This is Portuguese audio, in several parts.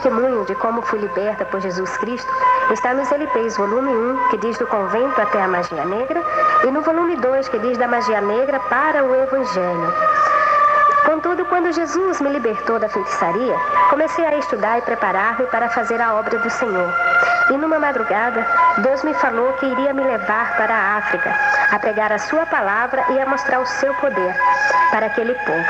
testemunho de como fui liberta por Jesus Cristo está nos LPs, volume 1, que diz do convento até a magia negra, e no volume 2, que diz da magia negra para o Evangelho. Contudo, quando Jesus me libertou da feitiçaria, comecei a estudar e preparar-me para fazer a obra do Senhor. E numa madrugada, Deus me falou que iria me levar para a África, a pregar a sua palavra e a mostrar o seu poder para aquele povo.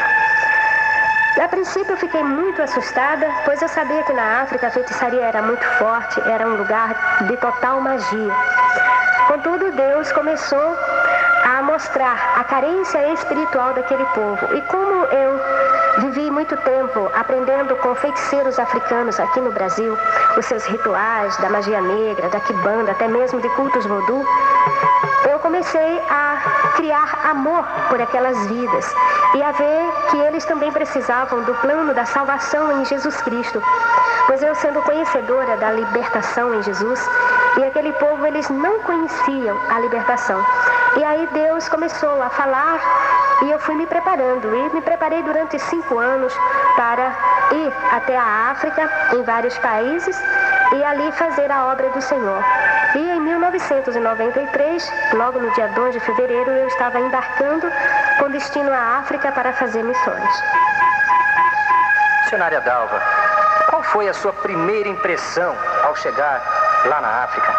A princípio eu fiquei muito assustada, pois eu sabia que na África a feitiçaria era muito forte, era um lugar de total magia. Contudo, Deus começou a mostrar a carência espiritual daquele povo. E como eu vivi muito tempo aprendendo com feiticeiros africanos aqui no Brasil, os seus rituais da magia negra, da quimbanda, até mesmo de cultos voodoo, eu comecei a criar amor por aquelas vidas e a ver que eles também precisavam do plano da salvação em Jesus Cristo. Pois eu, sendo conhecedora da libertação em Jesus, e aquele povo, eles não conheciam a libertação. E aí Deus começou a falar e eu fui me preparando. E me preparei durante 5 anos para ir até a África, em vários países, e ali fazer a obra do Senhor. E em 1993, logo no dia 2 de fevereiro, eu estava embarcando com destino à África para fazer missões. Missionária Dalva, qual foi a sua primeira impressão ao chegar lá na África?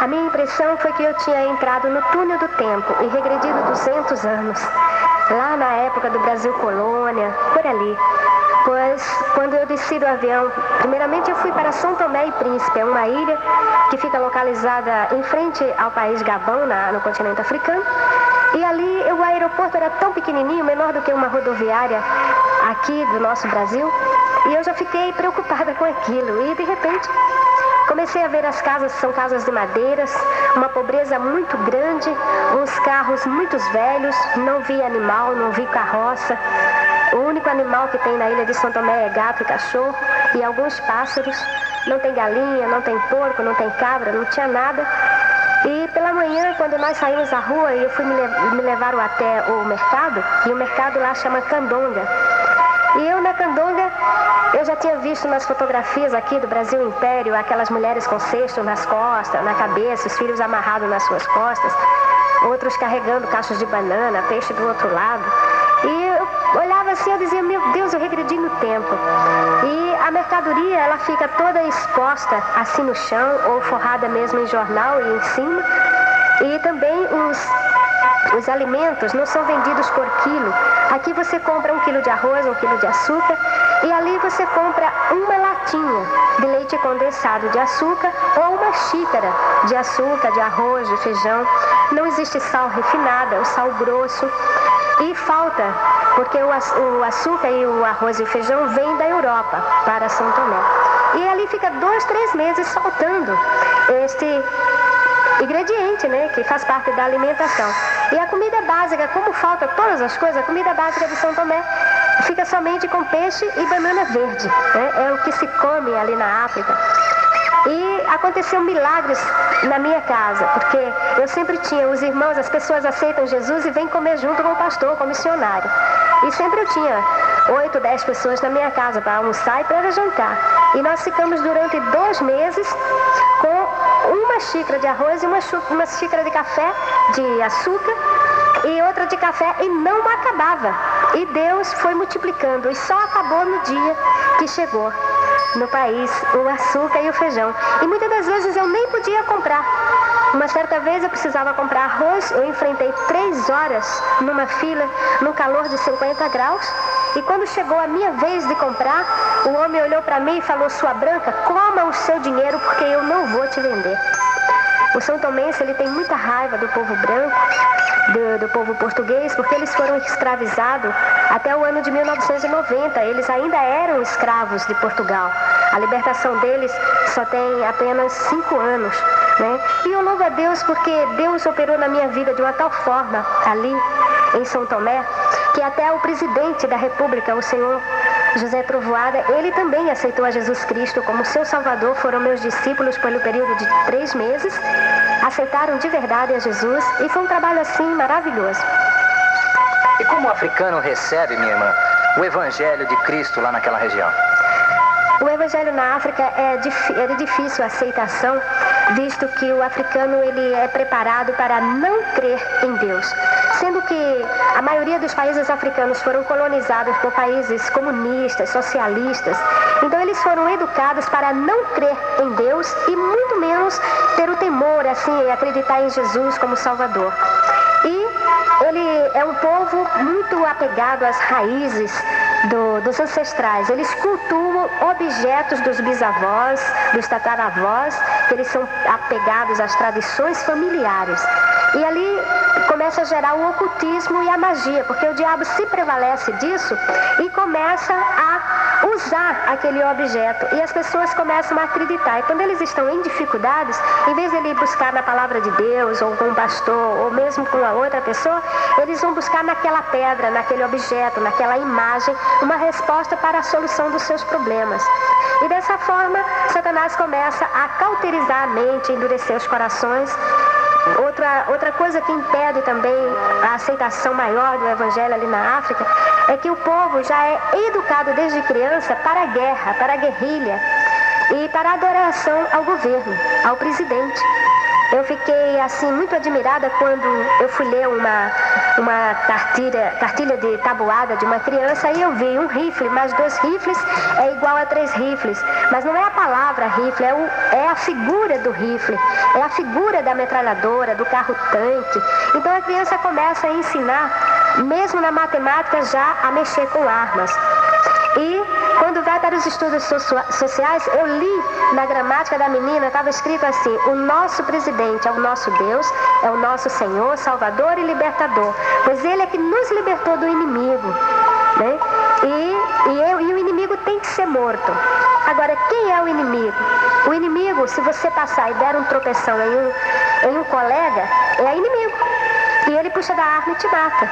A minha impressão foi que eu tinha entrado no túnel do tempo e regredido 200 anos. Lá na época do Brasil Colônia, por ali. Pois quando eu desci do avião, primeiramente eu fui para São Tomé e Príncipe, é uma ilha que fica localizada em frente ao país Gabão, no continente africano. E ali o aeroporto era tão pequenininho, menor do que uma rodoviária aqui do nosso Brasil. E eu já fiquei preocupada com aquilo. E de repente comecei a ver as casas, são casas de madeiras, uma pobreza muito grande, uns carros muito velhos, não vi animal, não vi carroça. O único animal que tem na ilha de São Tomé é gato e cachorro e alguns pássaros. Não tem galinha, não tem porco, não tem cabra, não tinha nada. E pela manhã, quando nós saímos à rua, eu fui me levaram até o mercado, e o mercado lá chama Candonga. E eu na Candonga, eu já tinha visto nas fotografias aqui do Brasil Império, aquelas mulheres com cesto nas costas, na cabeça, os filhos amarrados nas suas costas, outros carregando caixas de banana, peixe do outro lado. E eu olhava assim, eu dizia, meu Deus, eu regredi no tempo. E a mercadoria, ela fica toda exposta assim no chão, ou forrada mesmo em jornal e em cima. E também os alimentos não são vendidos por quilo. Aqui você compra 1 quilo de arroz, 1 quilo de açúcar, e ali você compra uma latinha de leite condensado de açúcar ou uma xícara de açúcar, de arroz, de feijão. Não existe sal refinado, é o sal grosso. E falta, porque o açúcar e o arroz e o feijão vêm da Europa para São Tomé. E ali fica 2, 3 meses faltando este ingrediente, né, que faz parte da alimentação. E a comida básica, como falta todas as coisas, a comida básica de São Tomé fica somente com peixe e banana verde, né? É o que se come ali na África. E aconteceu milagres na minha casa, porque eu sempre tinha os irmãos, as pessoas aceitam Jesus e vêm comer junto com o pastor, com o missionário. E sempre eu tinha 8, 10 pessoas na minha casa para almoçar e para jantar. E nós ficamos durante 2 meses com uma xícara de arroz e uma xícara de café de açúcar e outra de café, e não acabava. E Deus foi multiplicando, e só acabou no dia que chegou no país o açúcar e o feijão. E muitas das vezes eu nem podia comprar. Uma certa vez eu precisava comprar arroz, eu enfrentei 3 horas numa fila, num calor de 50 graus, e quando chegou a minha vez de comprar, o homem olhou para mim e falou, sua branca, coma o seu dinheiro porque eu não vou te vender. O São Tomense, ele tem muita raiva do povo branco, do povo português, porque eles foram escravizados até o ano de 1990. Eles ainda eram escravos de Portugal. A libertação deles só tem apenas 5 anos, né? E eu louvo a Deus porque Deus operou na minha vida de uma tal forma ali em São Tomé, que até o presidente da República, o senhor José Trovoada, ele também aceitou a Jesus Cristo como seu Salvador. Foram meus discípulos pelo período de 3 meses, aceitaram de verdade a Jesus, e foi um trabalho assim maravilhoso. E como o africano recebe, minha irmã, o Evangelho de Cristo lá naquela região? O evangelho na África é de difícil aceitação, visto que o africano ele é preparado para não crer em Deus. Sendo que a maioria dos países africanos foram colonizados por países comunistas, socialistas. Então eles foram educados para não crer em Deus e muito menos ter o temor, assim, acreditar em Jesus como Salvador. E ele é um povo muito apegado às raízes dos ancestrais. Eles cultuam objetos dos bisavós, dos tataravós, que eles são apegados às tradições familiares. E ali começa a gerar o ocultismo e a magia, porque o diabo se prevalece disso e começa a usar aquele objeto. E as pessoas começam a acreditar. E quando eles estão em dificuldades, em vez de ele buscar na palavra de Deus, ou com um pastor, ou mesmo com a outra pessoa, eles vão buscar naquela pedra, naquele objeto, naquela imagem, uma resposta para a solução dos seus problemas. E dessa forma, Satanás começa a cauterizar a mente, endurecer os corações. Outra coisa que impede também a aceitação maior do evangelho ali na África é que o povo já é educado desde criança para a guerra, para a guerrilha e para a adoração ao governo, ao presidente. Eu fiquei assim muito admirada quando eu fui ler uma cartilha de tabuada de uma criança e eu vi um rifle, mas 2 rifles é igual a 3 rifles. Mas não é a palavra rifle, é a figura do rifle, é a figura da metralhadora, do carro-tanque. Então a criança começa a ensinar, mesmo na matemática, já a mexer com armas. E quando vai para os estudos sociais, eu li na gramática da menina, estava escrito assim: o nosso presidente é o nosso Deus, é o nosso Senhor, Salvador e Libertador, pois Ele é que nos libertou do inimigo, né? E o inimigo tem que ser morto. Agora, quem é o inimigo? O inimigo, se você passar e der um tropeção em um colega, é inimigo. E ele puxa da arma e te mata.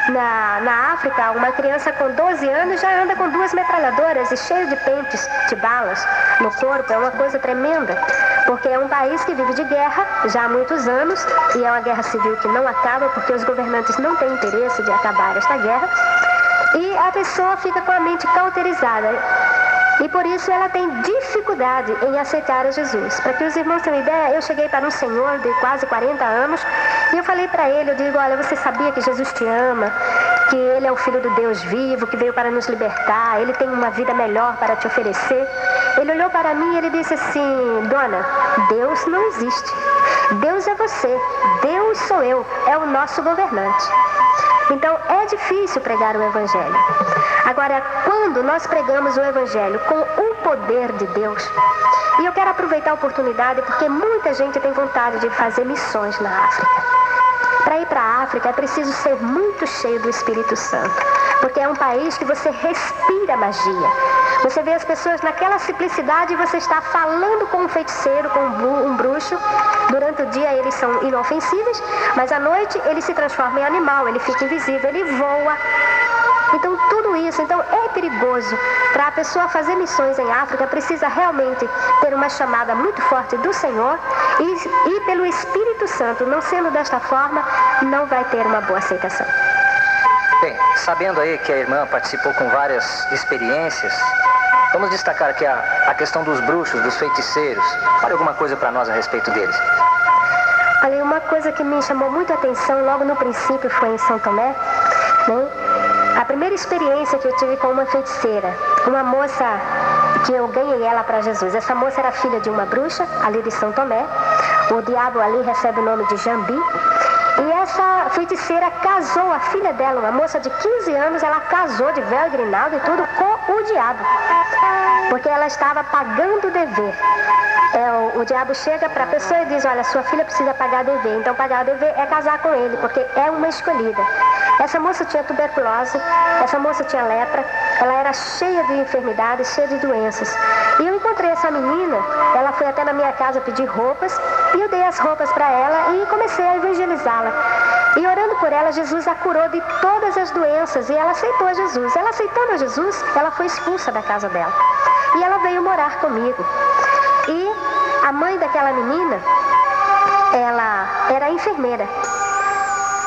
Na África, uma criança com 12 anos já anda com 2 metralhadoras e cheia de pentes, de balas no corpo. É uma coisa tremenda, porque é um país que vive de guerra já há muitos anos, e é uma guerra civil que não acaba, porque os governantes não têm interesse de acabar esta guerra, e a pessoa fica com a mente cauterizada. E por isso ela tem dificuldade em aceitar a Jesus. Para que os irmãos tenham ideia, eu cheguei para um senhor de quase 40 anos e eu falei para ele, eu digo: olha, você sabia que Jesus te ama, que Ele é o Filho do Deus vivo, que veio para nos libertar, Ele tem uma vida melhor para te oferecer. Ele olhou para mim e ele disse assim: dona, Deus não existe. Deus é você, Deus sou eu, é o nosso governante. Então é difícil pregar o Evangelho. Agora, quando nós pregamos o Evangelho com o poder de Deus, e eu quero aproveitar a oportunidade porque muita gente tem vontade de fazer missões na África. Para ir para a África é preciso ser muito cheio do Espírito Santo, porque é um país que você respira magia. Você vê as pessoas naquela simplicidade e você está falando com um feiticeiro, com um bruxo. Durante o dia eles são inofensíveis, mas à noite ele se transforma em animal, ele fica invisível, ele voa. Então tudo isso é perigoso. Para a pessoa fazer missões em África, precisa realmente ter uma chamada muito forte do Senhor e pelo Espírito Santo. Não sendo desta forma, não vai ter uma boa aceitação. Bem, sabendo aí que a irmã participou com várias experiências, vamos destacar aqui a questão dos bruxos, dos feiticeiros. Fale alguma coisa para nós a respeito deles. Olha, uma coisa que me chamou muito a atenção logo no princípio foi em São Tomé, né? A primeira experiência que eu tive com uma feiticeira, uma moça que eu ganhei ela para Jesus. Essa moça era filha de uma bruxa, ali de São Tomé. O diabo ali recebe o nome de Jambi. E essa feiticeira casou a filha dela, uma moça de 15 anos, ela casou de véu e grinalda e tudo com o diabo, porque ela estava pagando o dever. O diabo chega para a pessoa e diz: olha, sua filha precisa pagar dever. Então pagar dever é casar com ele, porque é uma escolhida. Essa moça tinha tuberculose, essa moça tinha lepra, ela era cheia de enfermidades, cheia de doenças. E eu encontrei essa menina, ela foi até na minha casa pedir roupas, e eu dei as roupas para ela e comecei a evangelizá-la. E orando por ela, Jesus a curou de todas as doenças e ela aceitou a Jesus. Ela aceitando a Jesus, ela foi expulsa da casa dela. E ela veio morar comigo. E a mãe daquela menina, ela era enfermeira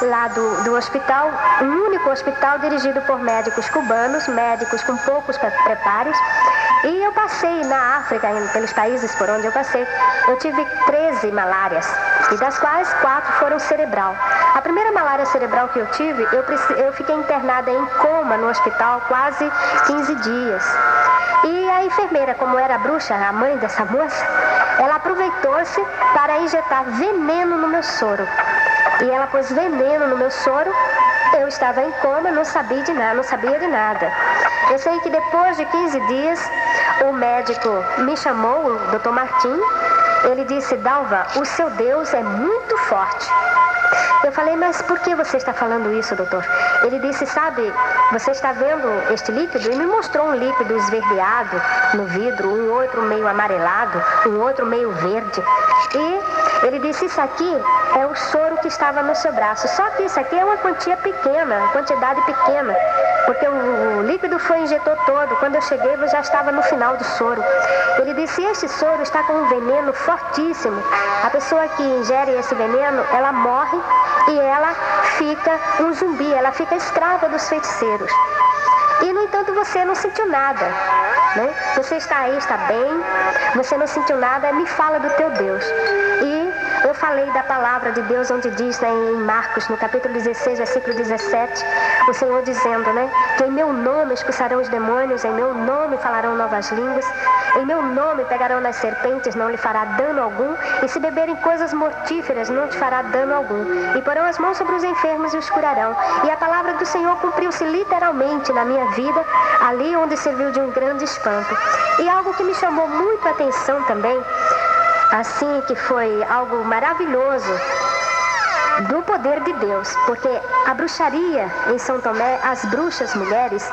lá do hospital, um único hospital dirigido por médicos cubanos, médicos com poucos preparos. E eu passei na África, pelos países por onde eu passei, eu tive 13 malárias, e das quais 4 foram cerebral. A primeira malária cerebral que eu tive, eu fiquei internada em coma no hospital quase 15 dias. E a enfermeira, como era bruxa, a mãe dessa moça, ela aproveitou-se para injetar veneno no meu soro. E ela pôs veneno no meu soro. Eu estava em coma, não sabia de nada. Eu sei que depois de 15 dias, o médico me chamou, o Dr. Martim. Ele disse: Dalva, o seu Deus é muito forte. Eu falei: mas por que você está falando isso, doutor? Ele disse: sabe, você está vendo este líquido? E me mostrou um líquido esverdeado no vidro, um outro meio amarelado, um outro meio verde. E ele disse: isso aqui é o soro que estava no seu braço. Só que isso aqui é uma quantidade pequena, porque o líquido injetou todo. Quando eu cheguei, eu já estava no final do soro. Ele disse: este soro está com um veneno fortíssimo. A pessoa que ingere esse veneno, ela morre e ela fica um zumbi, ela fica escrava dos feiticeiros. E, no entanto, você não sentiu nada, né? Você está aí, está bem, você não sentiu nada, me fala do teu Deus. E eu falei da palavra de Deus, onde diz, né, em Marcos, no capítulo 16, versículo 17, o Senhor dizendo, né, que em meu nome expulsarão os demônios, em meu nome falarão novas línguas, em meu nome pegarão nas serpentes, não lhe fará dano algum, e se beberem coisas mortíferas, não te fará dano algum, e porão as mãos sobre os enfermos e os curarão. E a palavra do Senhor cumpriu-se literalmente na minha vida, ali onde serviu de um grande espanto. E algo que me chamou muito a atenção também, assim, que foi algo maravilhoso do poder de Deus, porque a bruxaria em São Tomé, as bruxas mulheres,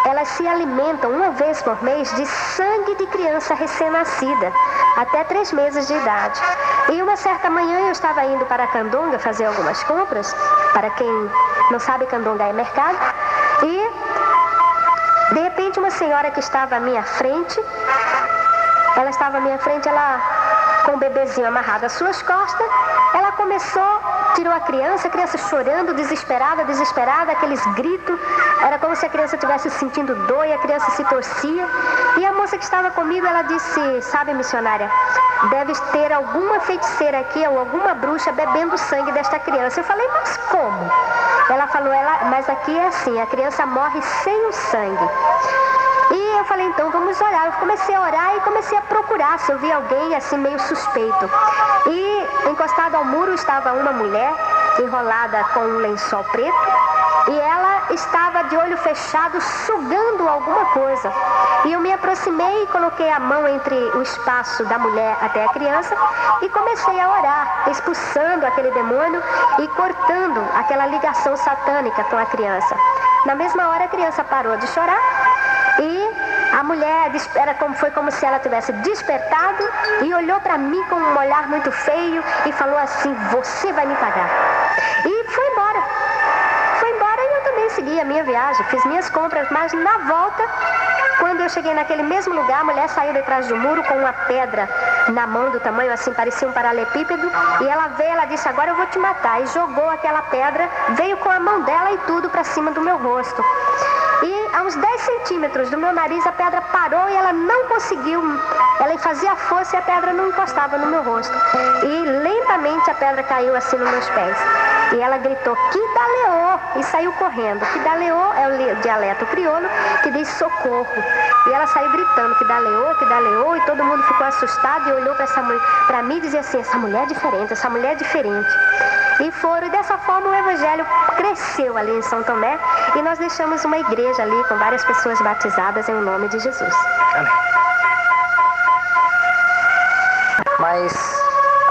elas se alimentam uma vez por mês de sangue de criança recém-nascida, até 3 meses de idade. E uma certa manhã eu estava indo para a Candonga fazer algumas compras. Para quem não sabe, Candonga é mercado. E, de repente, uma senhora que estava à minha frente, ela com o bebezinho amarrado às suas costas, ela tirou a criança chorando, desesperada, aqueles gritos, era como se a criança estivesse sentindo dor e a criança se torcia. E a moça que estava comigo, ela disse: sabe, missionária, deve ter alguma feiticeira aqui ou alguma bruxa bebendo o sangue desta criança. Eu falei: mas como? Ela falou: mas aqui é assim, a criança morre sem o sangue. E eu falei: então vamos orar. Eu comecei a orar e comecei a procurar se eu via alguém assim meio suspeito. E encostado ao muro estava uma mulher enrolada com um lençol preto, e ela estava de olho fechado sugando alguma coisa. E eu me aproximei e coloquei a mão entre o espaço da mulher até a criança e comecei a orar, expulsando aquele demônio e cortando aquela ligação satânica com a criança. Na mesma hora a criança parou de chorar e a mulher foi como se ela tivesse despertado e olhou para mim com um olhar muito feio e falou assim: você vai me pagar. E foi embora e eu também segui a minha viagem, fiz minhas compras, mas na volta, quando eu cheguei naquele mesmo lugar, a mulher saiu de trás do muro com uma pedra na mão do tamanho assim, parecia um paralelepípedo, e ela disse: agora eu vou te matar, e jogou aquela pedra, veio com a mão dela e tudo para cima do meu rosto. E a uns 10 centímetros do meu nariz a pedra parou e ela não conseguiu, ela fazia força e a pedra não encostava no meu rosto. E lentamente a pedra caiu assim nos meus pés. E ela gritou: Kidaleô! E saiu correndo. Kidaleô é o dialeto crioulo que diz socorro. E ela saiu gritando: Kidaleô, Kidaleô, e todo mundo ficou assustado e olhou para mim e dizia assim: essa mulher é diferente. E dessa forma o evangelho cresceu ali em São Tomé e nós deixamos uma igreja ali com várias pessoas batizadas em nome de Jesus. Amém. Mas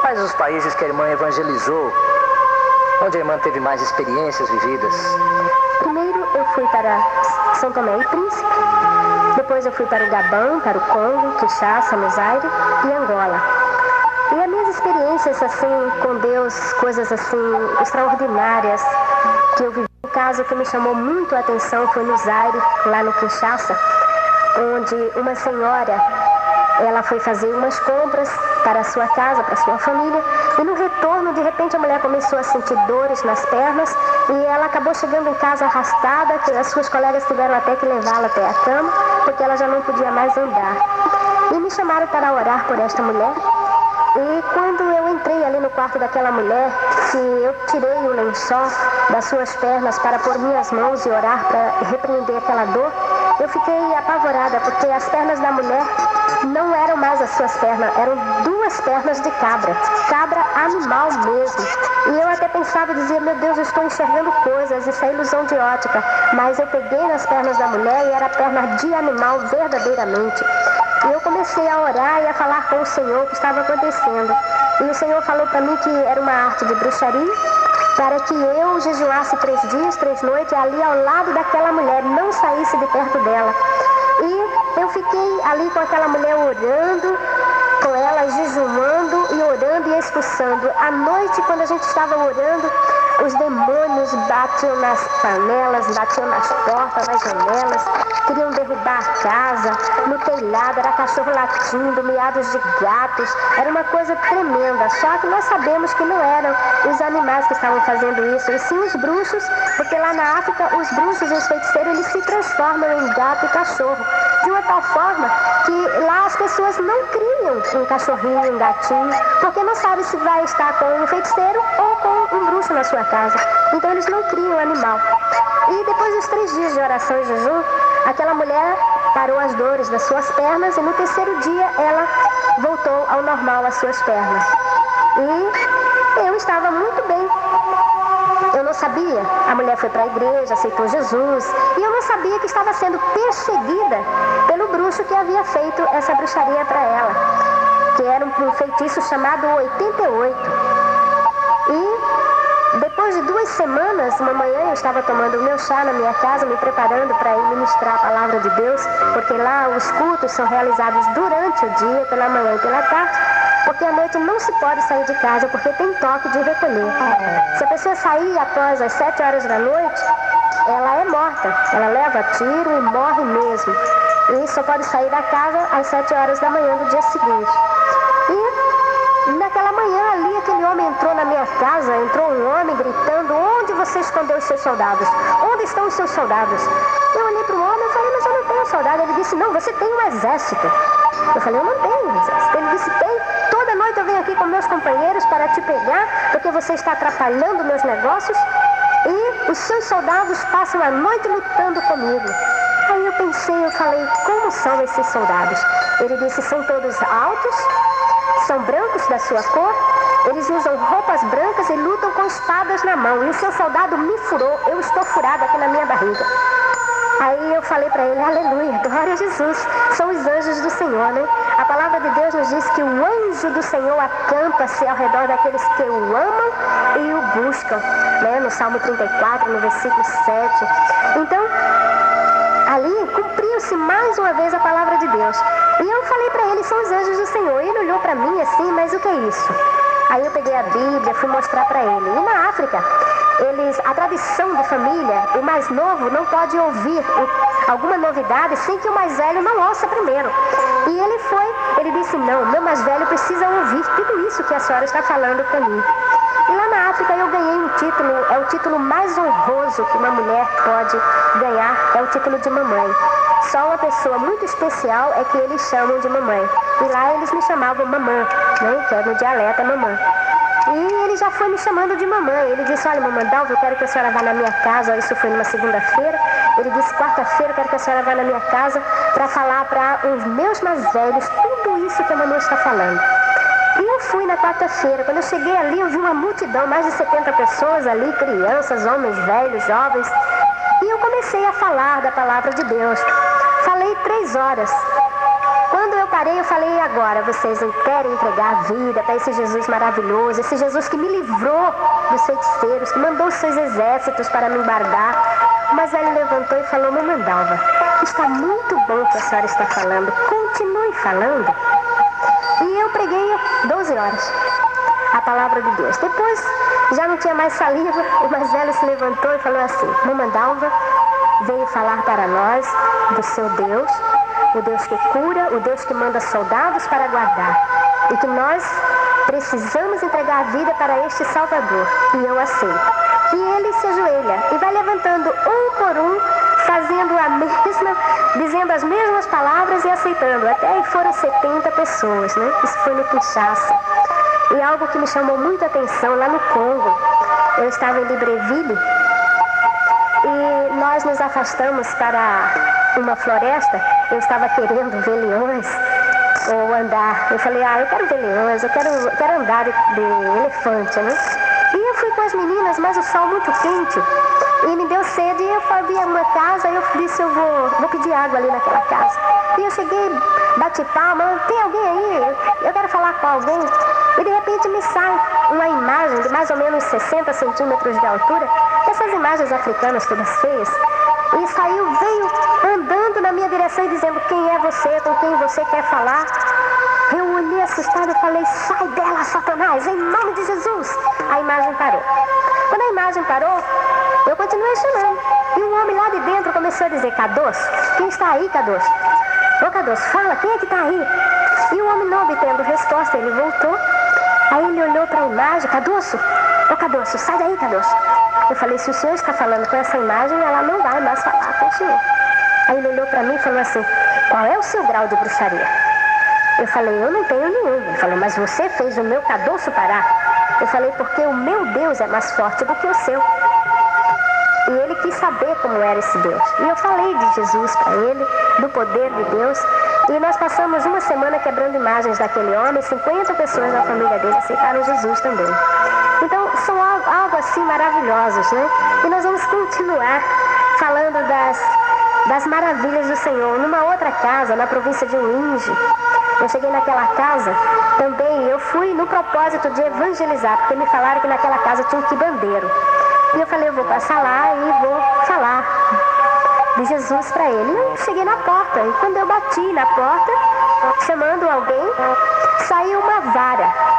quais os países que a irmã evangelizou, onde a irmã teve mais experiências vividas? Primeiro eu fui para São Tomé e Príncipe, depois eu fui para o Gabão, para o Congo, Kinshasa, Zaire e Angola. E as minhas experiências assim com Deus, coisas assim extraordinárias que eu vivi. Um caso que me chamou muito a atenção foi no Zaire, lá no Kinshasa, onde uma senhora, ela foi fazer umas compras para a sua casa, para a sua família, e no retorno, de repente, a mulher começou a sentir dores nas pernas e ela acabou chegando em casa arrastada, que as suas colegas tiveram até que levá-la até a cama. porque ela já não podia mais andar. E me chamaram para orar por esta mulher. E quando eu entrei ali no quarto daquela mulher, que eu tirei o lençol das suas pernas para pôr minhas mãos e orar para repreender aquela dor, eu fiquei apavorada, porque as pernas da mulher não eram mais as suas pernas, eram duas pernas de cabra animal mesmo. E eu até pensava, dizia, meu Deus, eu estou enxergando coisas, isso é ilusão de ótica. Mas eu peguei nas pernas da mulher e era perna de animal verdadeiramente. E eu comecei a orar e a falar com o Senhor o que estava acontecendo. E o Senhor falou para mim que era uma arte de bruxaria, para que eu jejuasse 3 dias, 3 noites, ali ao lado daquela mulher, não saísse de perto dela. E eu fiquei ali com aquela mulher orando, com ela jejuando e orando e expulsando. À noite, quando a gente estava orando, os demônios batiam nas panelas, batiam nas portas, nas janelas, queriam derrubar a casa, no telhado, era cachorro latindo, miados de gatos, era uma coisa tremenda. Só que nós sabemos que não eram os animais que estavam fazendo isso, e sim os bruxos, porque lá na África os bruxos e os feiticeiros, eles se transformam em gato e cachorro, de uma tal forma que lá as pessoas não criam um cachorrinho, um gatinho, porque não sabe se vai estar com um feiticeiro ou com um bruxo na sua casa. Então eles não criam animal. E depois dos 3 dias de oração e jejum, aquela mulher parou as dores das suas pernas e no 3º dia ela voltou ao normal as suas pernas. E eu estava muito bem. Eu não sabia. A mulher foi para a igreja, aceitou Jesus. E eu não sabia que estava sendo perseguida pelo bruxo que havia feito essa bruxaria para ela, que era um feitiço chamado 88. E depois de 2 semanas, uma manhã eu estava tomando o meu chá na minha casa, me preparando para ir ministrar a palavra de Deus, porque lá os cultos são realizados durante o dia, pela manhã e pela tarde, porque à noite não se pode sair de casa, porque tem toque de recolher. Se a pessoa sair após as 7 horas da noite, ela é morta, ela leva tiro e morre mesmo. E só pode sair da casa às 7 horas da manhã do dia seguinte. E naquela manhã ali, aquele homem entrou na minha casa, entrou um homem gritando, onde você escondeu os seus soldados? Onde estão os seus soldados? Eu olhei para o homem e falei, mas eu não tenho soldado. Ele disse, não, você tem um exército. Eu falei, eu não tenho um exército. Ele disse, tem. Toda noite eu venho aqui com meus companheiros para te pegar, porque você está atrapalhando meus negócios. E os seus soldados passam a noite lutando comigo. Aí eu pensei, eu falei, como são esses soldados? Ele disse, são todos altos, são brancos da sua cor, eles usam roupas brancas e lutam com espadas na mão. E o seu soldado me furou, eu estou furada aqui na minha barriga. Aí eu falei para ele, aleluia, glória a Jesus, são os anjos do Senhor, né? A palavra de Deus nos diz que o anjo do Senhor acampa-se ao redor daqueles que o amam e o buscam, né? No Salmo 34, no versículo 7. Então, ali cumpriu-se mais uma vez a palavra de Deus. E eu falei para ele, são os anjos do Senhor. Ele olhou para mim assim, mas o que é isso? Aí eu peguei a Bíblia, fui mostrar para ele. E na África, a tradição de família, o mais novo não pode ouvir alguma novidade sem que o mais velho não ouça primeiro. E ele disse, não, meu mais velho precisa ouvir tudo isso que a senhora está falando para mim. E lá na África eu ganhei um título, é o título mais honroso que uma mulher pode ganhar, é o título de mamãe. Só uma pessoa muito especial é que eles chamam de mamãe. E lá eles me chamavam mamã, né? Que é no dialeto mamã. E ele já foi me chamando de mamãe. Ele disse, olha, mamãe Dalva, eu quero que a senhora vá na minha casa. Isso foi numa segunda-feira. Ele disse, quarta-feira eu quero que a senhora vá na minha casa para falar para os meus mais velhos tudo isso que a mamãe está falando. E eu fui na quarta-feira. Quando eu cheguei ali, eu vi uma multidão, mais de 70 pessoas ali, crianças, homens, velhos, jovens. E eu comecei a falar da palavra de Deus. Falei 3 horas. Quando eu parei, eu falei, e agora? Vocês não querem entregar a vida para esse Jesus maravilhoso, esse Jesus que me livrou dos feiticeiros, que mandou os seus exércitos para me embargar? Mas ele levantou e falou, mamãe Dalva, está muito bom o que a senhora está falando, continue falando. E eu preguei 12 horas a palavra de Deus. Depois, já não tinha mais saliva, o mais velho se levantou e falou assim, mamãe Dalva veio falar para nós do seu Deus, o Deus que cura, o Deus que manda soldados para guardar. E que nós precisamos entregar a vida para este Salvador. E eu aceito. E ele se ajoelha e vai levantando um por um fazendo dizendo as mesmas palavras e aceitando. Até aí foram 70 pessoas, né? Isso foi no Kinshasa. E algo que me chamou muita atenção lá no Congo, eu estava em Libreville e nós nos afastamos para uma floresta. Eu estava querendo ver leões ou andar. Eu falei, eu quero ver leões, eu quero andar de elefante, né? E eu fui com as meninas, mas o sol muito quente e me deu sede. E eu fui a uma casa e eu disse, eu vou pedir água ali naquela casa. E eu cheguei, bati palma, tem alguém aí? Eu quero falar com alguém. E de repente me sai uma imagem de mais ou menos 60 centímetros de altura, essas imagens africanas todas feias, e veio andando na minha direção e dizendo, quem é você, com quem você quer falar? Eu olhei assustada e falei, sai dela, Satanás, em nome de Jesus. A imagem parou. Quando a imagem parou, eu continuei chamando. E um homem lá de dentro começou a dizer, Cadoço, quem está aí, Cadoço? Ô Cadoço, fala, quem é que está aí? E o homem não obtendo resposta, ele voltou. Aí ele olhou para a imagem, Cadoço, ô Cadoço, sai daí, Cadoço. Eu falei, se o senhor está falando com essa imagem, ela não vai mais falar com o senhor. Aí ele olhou para mim e falou assim, qual é o seu grau de bruxaria? Eu falei, eu não tenho nenhum. Ele falou, mas você fez o meu cadoço parar. Eu falei, porque o meu Deus é mais forte do que o seu. E ele quis saber como era esse Deus. E eu falei de Jesus para ele, do poder de Deus. E nós passamos uma semana quebrando imagens daquele homem. 50 pessoas da família dele aceitaram Jesus também. Então, são algo assim maravilhosos, né? E nós vamos continuar falando das maravilhas do Senhor. Numa outra casa, na província de Uinge, eu cheguei naquela casa também, eu fui no propósito de evangelizar, porque me falaram que naquela casa tinha um quibandeiro. E eu falei, eu vou passar lá e vou falar de Jesus para ele. E eu cheguei na porta, e quando eu bati na porta, chamando alguém, saiu uma vara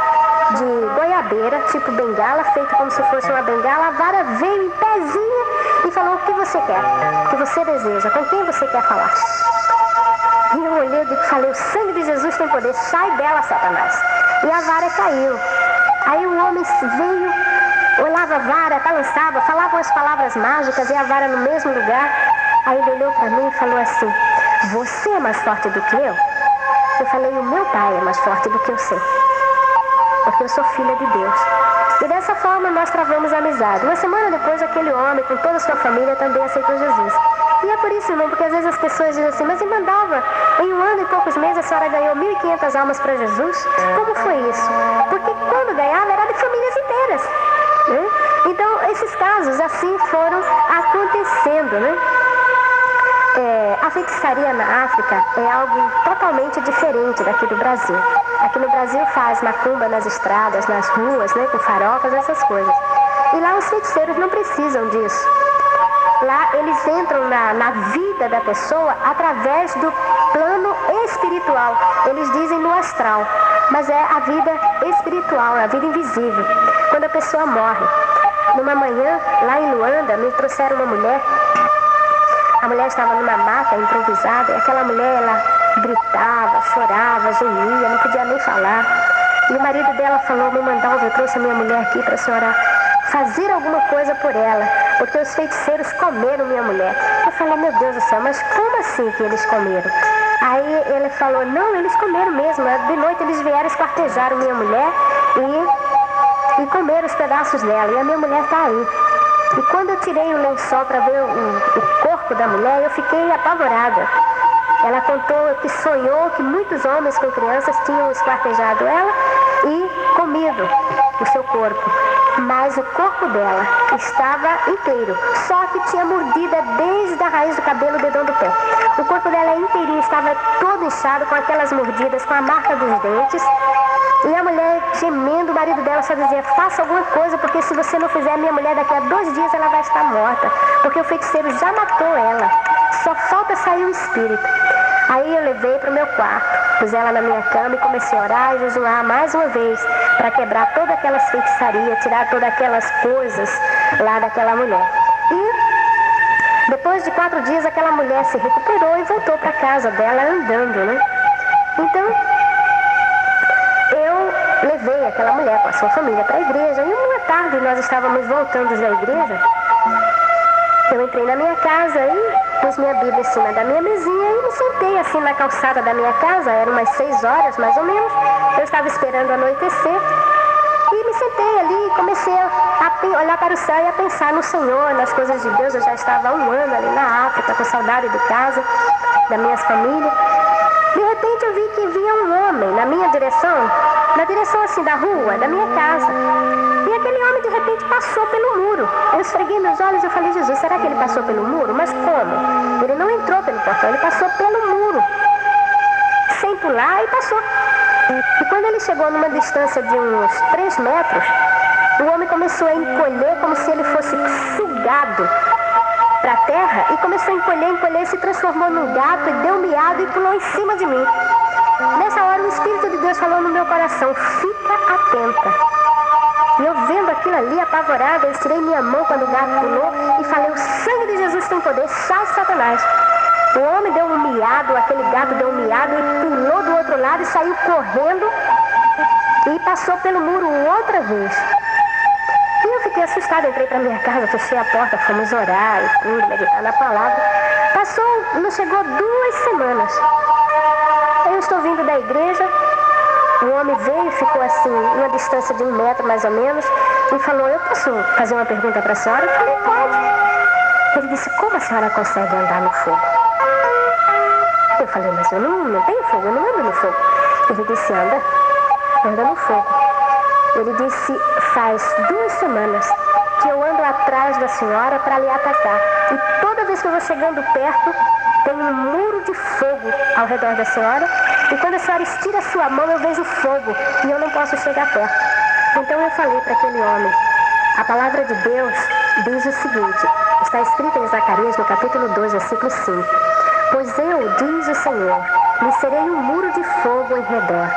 de goiabeira, tipo bengala, feita como se fosse uma bengala. A vara veio em pezinha e falou, o que você quer? O que você deseja? Com quem você quer falar? E eu olhei e falei, o sangue de Jesus tem poder, sai dela, Satanás. E a vara caiu. Aí o homem veio, olhava a vara, balançava, falava umas palavras mágicas e a vara no mesmo lugar. Aí ele olhou para mim e falou assim, você é mais forte do que eu? Eu falei, o meu pai é mais forte do que eu sei, porque eu sou filha de Deus. E dessa forma nós travamos a amizade. Uma semana depois, aquele homem, com toda a sua família, também aceitou Jesus. E é por isso, irmão, porque às vezes as pessoas dizem assim, mas irmã Dalva, em 1 ano e poucos meses a senhora ganhou 1.500 almas para Jesus? Como foi isso? Porque quando ganhava era de famílias inteiras, né? Então, esses casos assim foram acontecendo, né? A feitiçaria na África é algo totalmente diferente daqui do Brasil. Aqui no Brasil faz macumba nas estradas, nas ruas, né, com farofas, essas coisas. E lá os feiticeiros não precisam disso. Lá eles entram na vida da pessoa através do plano espiritual. Eles dizem no astral, mas é a vida espiritual, a vida invisível. Quando a pessoa morre. Numa manhã, lá em Luanda, me trouxeram uma mulher. A mulher estava numa maca improvisada e aquela mulher, ela gritava, chorava, gemia, não podia nem falar. E o marido dela falou, me mandou, eu trouxe a minha mulher aqui para a senhora fazer alguma coisa por ela, porque os feiticeiros comeram minha mulher. Eu falei, meu Deus do céu, mas como assim que eles comeram? Aí ele falou, não, eles comeram mesmo. De noite eles vieram, esquartejaram minha mulher e comeram os pedaços dela. E a minha mulher está aí. E quando eu tirei o lençol para ver o corpo da mulher, eu fiquei apavorada. Ela contou que sonhou que muitos homens com crianças tinham esquartejado ela e comido o seu corpo. Mas o corpo dela estava inteiro, só que tinha mordida desde a raiz do cabelo ao dedão do pé. O corpo dela inteirinho estava todo inchado com aquelas mordidas, com a marca dos dentes. E a mulher gemendo, o marido dela só dizia, faça alguma coisa, porque se você não fizer, minha mulher daqui a 2 dias ela vai estar morta. Porque o feiticeiro já matou ela, só falta sair o espírito. Aí eu levei para o meu quarto, pus ela na minha cama e comecei a orar e jejuar mais uma vez, para quebrar todas aquelas feitiçarias, tirar todas aquelas coisas lá daquela mulher. E depois de 4 dias, aquela mulher se recuperou e voltou para casa dela andando, né? Então, eu levei aquela mulher com a sua família para a igreja. E uma tarde nós estávamos voltando da igreja. Eu entrei na minha casa e pus minha Bíblia em cima da minha mesinha e me sentei assim na calçada da minha casa. Eram umas 6 horas mais ou menos. Eu estava esperando anoitecer. E me sentei ali e comecei a olhar para o céu e a pensar no Senhor, nas coisas de Deus. Eu já estava há 1 ano ali na África, com saudade de casa, da minha família. De repente eu vi que vinha um homem na minha direção, na direção assim da rua, da minha casa. E aquele homem de repente passou pelo muro. Eu esfreguei meus olhos e eu falei, Jesus, será que ele passou pelo muro? Mas como? Ele não entrou pelo portão, ele passou pelo muro. Sem pular, e passou. E quando ele chegou numa distância de uns 3 metros, o homem começou a encolher como se ele fosse sugado para a terra, e começou a encolher, se transformou num gato e deu um miado e pulou em cima de mim. Nessa hora o Espírito de Deus falou no meu coração, fica atenta. E eu vendo aquilo ali, apavorada, eu estirei minha mão quando o gato pulou e falei, o sangue de Jesus tem poder, sai Satanás. O homem deu um miado, aquele gato deu um miado e pulou do outro lado e saiu correndo e passou pelo muro outra vez. E eu fiquei assustada, entrei para minha casa, fechei a porta, fomos orar e tudo, meditar na palavra. Passou, não chegou 2 semanas. Eu estou vindo da igreja, o homem veio e ficou assim, uma distância de 1 metro mais ou menos, e falou, eu posso fazer uma pergunta para a senhora? Eu falei, pode. Ele disse, como a senhora consegue andar no fogo? Eu falei, mas eu não tenho fogo, eu não ando no fogo. Ele disse, anda no fogo. Ele disse, faz 2 semanas que eu ando atrás da senhora para lhe atacar. E toda vez que eu vou chegando perto, tem um muro de fogo ao redor da senhora. E quando a senhora estira a sua mão, eu vejo fogo e eu não posso chegar perto. Então eu falei para aquele homem, a palavra de Deus diz o seguinte, está escrito em Zacarias no capítulo 2, versículo 5. Pois eu, diz o Senhor, lhe serei um muro de fogo em redor.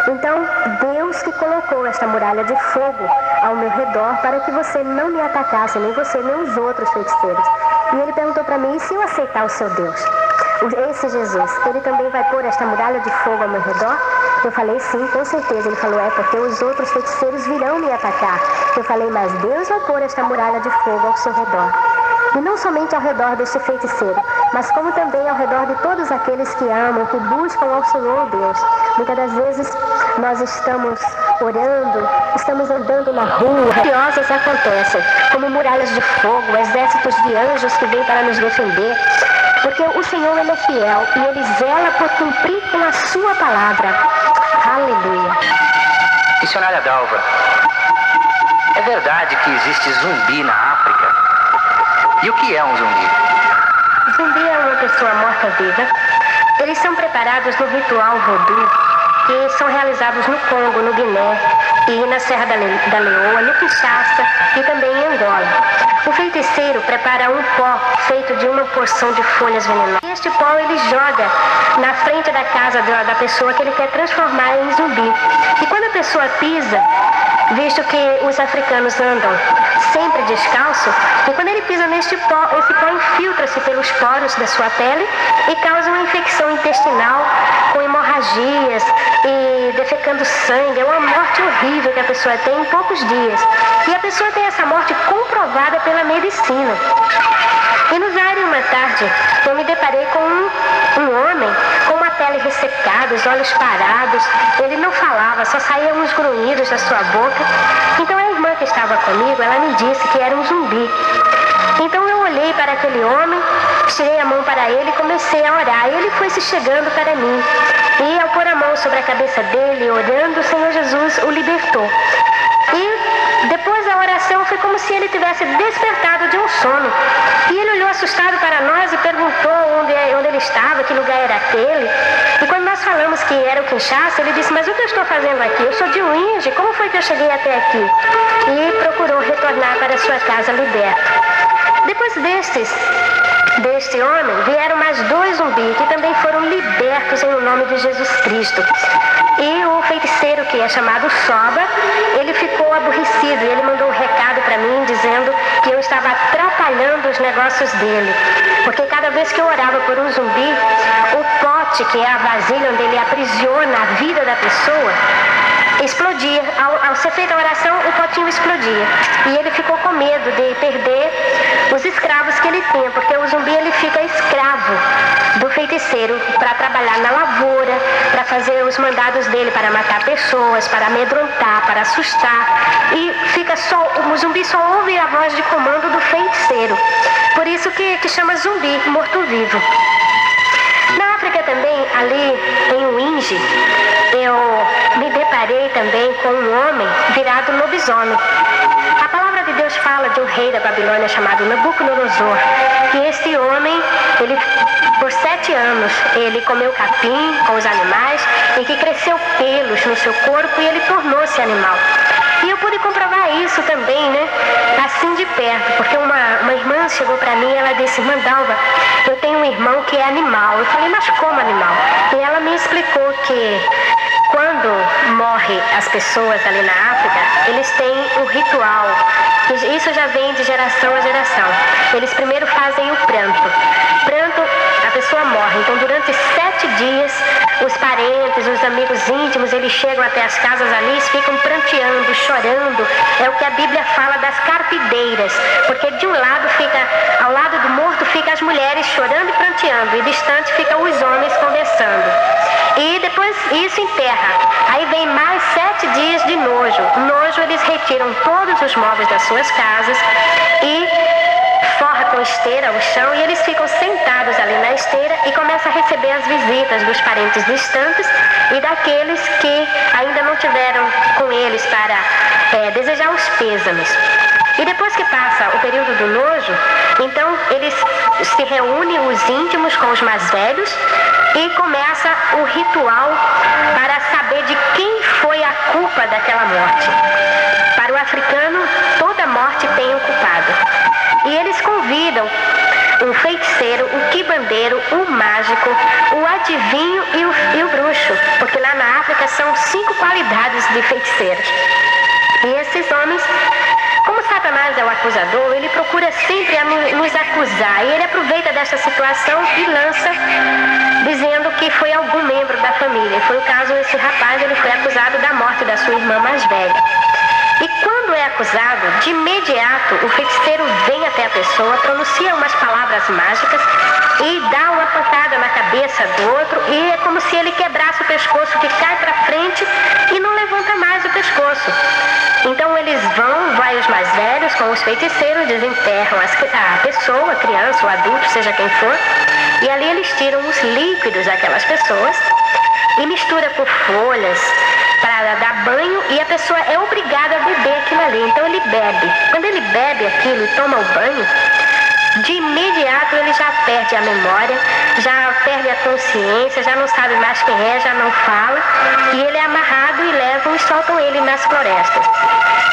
Então, Deus que colocou esta muralha de fogo ao meu redor para que você não me atacasse, nem você, nem os outros feiticeiros. E ele perguntou para mim, e se eu aceitar o seu Deus? Esse Jesus, ele também vai pôr esta muralha de fogo ao meu redor? Eu falei, sim, com certeza. Ele falou, porque os outros feiticeiros virão me atacar. Eu falei, mas Deus vai pôr esta muralha de fogo ao seu redor. E não somente ao redor deste feiticeiro, mas como também ao redor de todos aqueles que amam, que buscam ao Senhor Deus. Muitas das vezes nós estamos orando, estamos andando na rua, coisas acontecem, como muralhas de fogo, exércitos de anjos que vêm para nos defender. Porque o Senhor, ele é fiel e ele zela por cumprir com a sua palavra. Aleluia. Missionária Dalva, é verdade que existe zumbi na África? E o que é um zumbi? Zumbi é uma pessoa morta-viva. Eles são preparados no ritual voodoo, que são realizados no Congo, no Guiné, e na Serra da Leoa, no Kinshasa e também em Angola. O feiticeiro prepara um pó feito de uma porção de folhas venenosas. E este pó ele joga na frente da casa da pessoa que ele quer transformar em zumbi. E quando a pessoa pisa, visto que os africanos andam sempre descalço, e quando ele pisa neste pó, esse pó infiltra-se pelos poros da sua pele e causa uma infecção intestinal com hemorragias e defecando sangue. É uma morte horrível que a pessoa tem em poucos dias. E a pessoa tem essa morte comprovada pela medicina. E no Zaire, uma tarde, eu me deparei com um homem com uma pele ressecada, os olhos parados. Ele não falava, só saíam uns grunhidos da sua boca. Então a irmã que estava comigo, ela me disse que era um zumbi. Então eu olhei para aquele homem, estirei a mão para ele e comecei a orar. E ele foi se chegando para mim. E ao pôr a mão sobre a cabeça dele, orando, o Senhor Jesus o libertou. E depois da oração foi como se ele tivesse despertado de um sono. E ele olhou assustado para nós e perguntou onde ele estava, que lugar era aquele. E quando nós falamos que era o Kinshasa, ele disse, mas o que eu estou fazendo aqui? Eu sou de Uinge, como foi que eu cheguei até aqui? E procurou retornar para sua casa liberto. Depois deste homem, vieram mais 2 zumbis que também foram libertos em nome de Jesus Cristo. E o feiticeiro, que é chamado Soba, ele ficou aborrecido e ele mandou um recado para mim dizendo que eu estava atrapalhando os negócios dele. Porque cada vez que eu orava por um zumbi, o pote, que é a vasilha onde ele aprisiona a vida da pessoa, explodia. Ao ser feita a oração, o potinho explodia. E ele ficou com medo de perder os escravos que ele tinha, porque o zumbi ele fica escravo do feiticeiro para trabalhar na lavoura, para fazer os mandados dele, para matar pessoas, para amedrontar, para assustar. E fica o zumbi só ouve a voz de comando do feiticeiro. Por isso que chama zumbi, morto-vivo. Na África também, ali em Uinge, eu me deparei também com um homem virado lobisomem. A palavra de Deus fala de um rei da Babilônia chamado Nabucodonosor, que este homem, por 7 anos, ele comeu capim com os animais e que cresceu pelos no seu corpo e ele tornou-se animal. E eu pude comprovar isso também, né? Assim de perto, porque uma irmã chegou para mim e ela disse: Irmã Dalva, eu tenho um irmão que é animal. Eu falei: mas como animal? E ela me explicou que quando morrem as pessoas ali na África, eles têm um ritual. Isso já vem de geração a geração. Eles primeiro fazem o pranto. Pranto, a pessoa morre. Então, durante 7 dias, os parentes, os amigos íntimos, eles chegam até as casas ali, ficam pranteando, chorando. É o que a Bíblia fala das carpideiras. Porque de um lado ao lado do morto, fica as mulheres chorando e pranteando. E distante ficam os homens conversando. E depois isso enterra. Aí vem mais 7 dias de nojo. Nojo, eles retiram todos os móveis das suas casas e forra com esteira o chão e eles ficam sentados ali na esteira e começam a receber as visitas dos parentes distantes e daqueles que ainda não tiveram com eles para desejar os pêsames. E depois que passa o período do nojo, então eles se reúnem os íntimos com os mais velhos e começa o ritual para saber de quem foi a culpa daquela morte. Para o africano, toda morte tem um culpado. E eles convidam o feiticeiro, o quibandeiro, o mágico, o adivinho e o bruxo, porque lá na África são 5 qualidades de feiticeiros. E esses homens, como Satanás é o acusador, ele procura sempre nos acusar. E ele aproveita dessa situação e lança, dizendo que foi algum membro da família. Foi o caso desse rapaz, ele foi acusado da morte da sua irmã mais velha. E quando é acusado, de imediato o feiticeiro vem até a pessoa, pronuncia umas palavras mágicas e dá uma pancada na cabeça do outro e é como se ele quebrasse o pescoço, que cai para frente e não levanta mais o pescoço. Então eles vai os mais velhos com os feiticeiros, desenterram a pessoa, a criança, o adulto, seja quem for, e ali eles tiram os líquidos daquelas pessoas e mistura com folhas para dar banho e a pessoa é obrigada a beber aquilo ali. Então ele bebe. Quando ele bebe aquilo e toma o banho, de imediato ele já perde a memória, já perde a consciência, já não sabe mais quem é, já não fala, e ele é amarrado e levam e soltam ele nas florestas.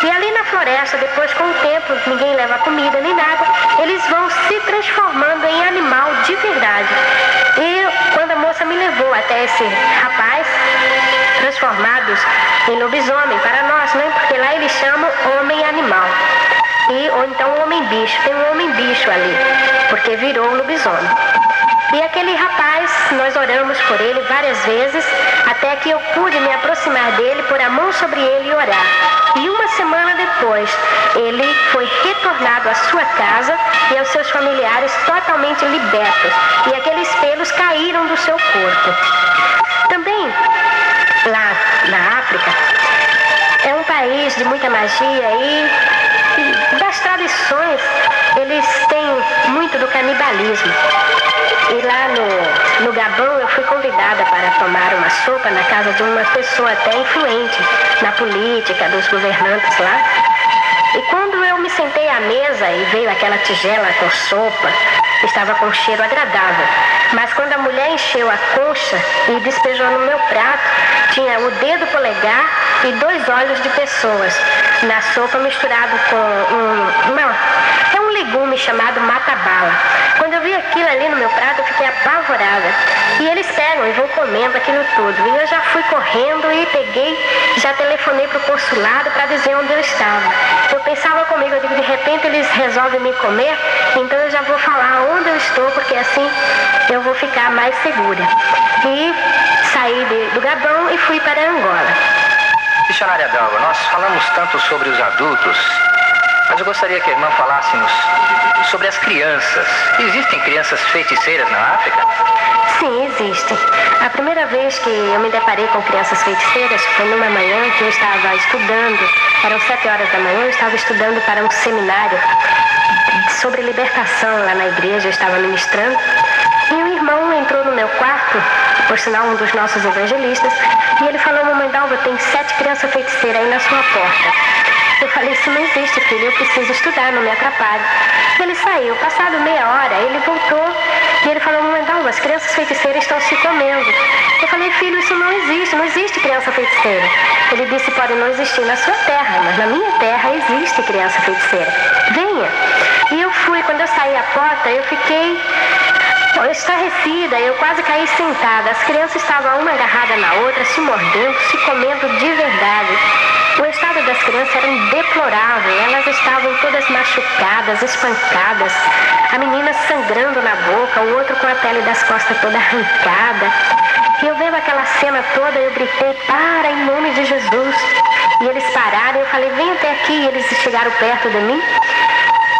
E ali na floresta, depois com o tempo, ninguém leva comida nem nada, eles vão se transformando em animal de verdade. E quando a moça me levou até esse rapaz, transformados em lobisomem para nós, né? Porque lá eles chamam homem-animal. Ou então homem-bicho. Tem um homem-bicho ali, porque virou um lobisomem. E aquele rapaz, nós oramos por ele várias vezes, até que eu pude me aproximar dele, pôr a mão sobre ele e orar. E uma semana depois, ele foi retornado à sua casa e aos seus familiares totalmente libertos. E aqueles pelos caíram do seu corpo. Também, lá na África, é um país de muita magia e das tradições, eles têm muito do canibalismo. E lá no Gabão eu fui convidada para tomar uma sopa na casa de uma pessoa até influente na política, dos governantes lá. E quando eu me sentei à mesa e veio aquela tigela com sopa, estava com um cheiro agradável. Mas quando a mulher encheu a concha e despejou no meu prato, tinha o dedo polegar e 2 olhos de pessoas na sopa misturado com um legume chamado mata-bala. Quando eu vi aquilo ali no meu prato, eu fiquei apavorada. E eles pegam e vão comendo aquilo tudo. E eu já fui correndo e já telefonei para o consulado para dizer onde eu estava. Eu pensava comigo, eu digo, de repente eles resolvem me comer, então eu já vou falar onde eu estou, porque assim eu vou ficar mais segura. E saí do Gabão e fui para Angola. Missionária Dalva, nós falamos tanto sobre os adultos, mas eu gostaria que a irmã falássemos sobre as crianças. Existem crianças feiticeiras na África? Sim, existem. A primeira vez que eu me deparei com crianças feiticeiras foi numa manhã que eu estava estudando. Eram 7 horas da manhã, eu estava estudando para um seminário sobre libertação lá na igreja, eu estava ministrando. E um irmão entrou no meu quarto, por sinal um dos nossos evangelistas, e ele falou: mamãe Dalva, tem 7 crianças feiticeiras aí na sua porta. Eu falei: isso não existe, filho, eu preciso estudar, não me atrapalhe. Ele saiu, passado meia hora, ele voltou e ele falou: mamãe Dalva, as crianças feiticeiras estão se comendo. Eu falei: filho, isso não existe criança feiticeira. Ele disse: pode não existir na sua terra, mas na minha terra existe criança feiticeira. Venha. E eu fui, quando eu saí à porta, eu fiquei estarrecida, eu quase caí sentada. As crianças estavam uma agarrada na outra, se mordendo, se comendo de verdade. O estado das crianças era deplorável, elas estavam todas machucadas, espancadas, a menina sangrando na boca, o outro com a pele das costas toda arrancada. E eu vendo aquela cena toda, eu gritei: para, em nome de Jesus. E eles pararam, eu falei: vem até aqui. E eles chegaram perto de mim